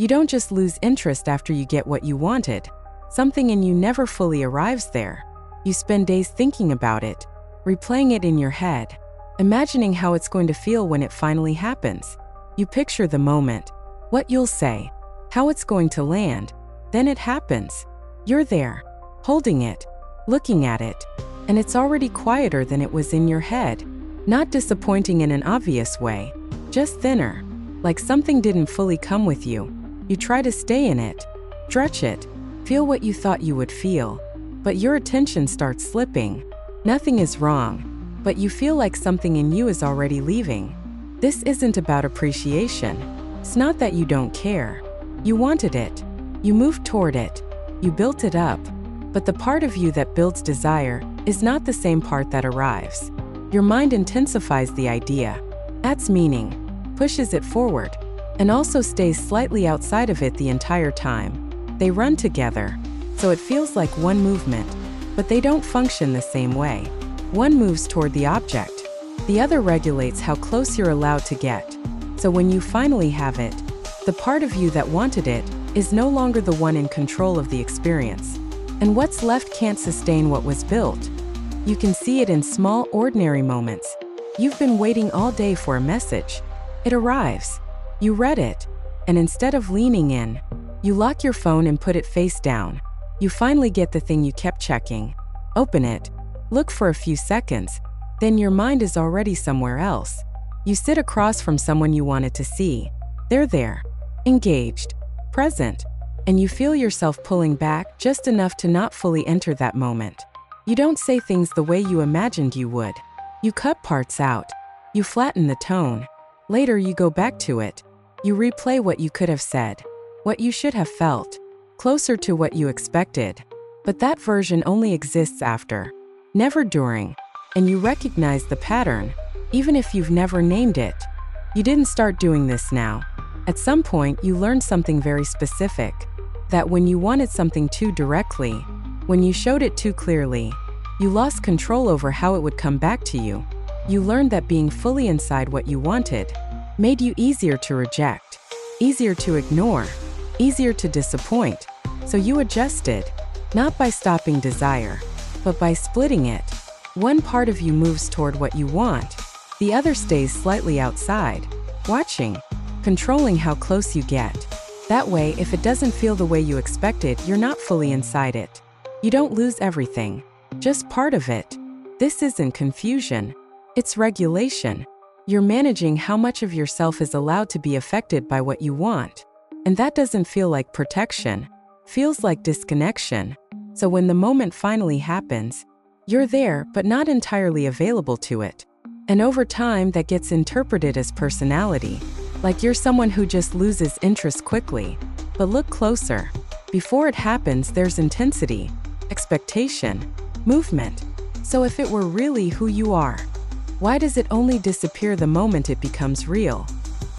You don't just lose interest after you get what you wanted. Something in you never fully arrives there. You spend days thinking about it, replaying it in your head, imagining how it's going to feel when it finally happens. You picture the moment, what you'll say, how it's going to land. Then it happens. You're there, holding it, looking at it, and it's already quieter than it was in your head. Not disappointing in an obvious way, just thinner, like something didn't fully come with you. You try to stay in it, stretch it, feel what you thought you would feel, but your attention starts slipping. Nothing is wrong, but you feel like something in you is already leaving. This isn't about appreciation. It's not that you don't care. You wanted it. You moved toward it. You built it up. But the part of you that builds desire is not the same part that arrives. Your mind intensifies the idea, adds meaning, pushes it forward, and also stays slightly outside of it the entire time. They run together, so it feels like one movement, but they don't function the same way. One moves toward the object. The other regulates how close you're allowed to get. So when you finally have it, the part of you that wanted it is no longer the one in control of the experience. And what's left can't sustain what was built. You can see it in small, ordinary moments. You've been waiting all day for a message. It arrives. You read it. And instead of leaning in, you lock your phone and put it face down. You finally get the thing you kept checking. Open it. Look for a few seconds. Then your mind is already somewhere else. You sit across from someone you wanted to see. They're there, engaged, present, and you feel yourself pulling back just enough to not fully enter that moment. You don't say things the way you imagined you would. You cut parts out. You flatten the tone. Later you go back to it. You replay what you could have said, what you should have felt, closer to what you expected. But that version only exists after, never during. And you recognize the pattern, even if you've never named it. You didn't start doing this now. At some point, you learned something very specific, that when you wanted something too directly, when you showed it too clearly, you lost control over how it would come back to you. You learned that being fully inside what you wanted made you easier to reject, easier to ignore, easier to disappoint. So you adjusted, not by stopping desire, but by splitting it. One part of you moves toward what you want. The other stays slightly outside, watching, controlling how close you get. That way, if it doesn't feel the way you expected, you're not fully inside it. You don't lose everything, just part of it. This isn't confusion. It's regulation. You're managing how much of yourself is allowed to be affected by what you want. And that doesn't feel like protection. Feels like disconnection. So when the moment finally happens, you're there, but not entirely available to it. And over time, that gets interpreted as personality. Like you're someone who just loses interest quickly. But look closer. Before it happens, there's intensity, expectation, movement. So if it were really who you are, why does it only disappear the moment it becomes real?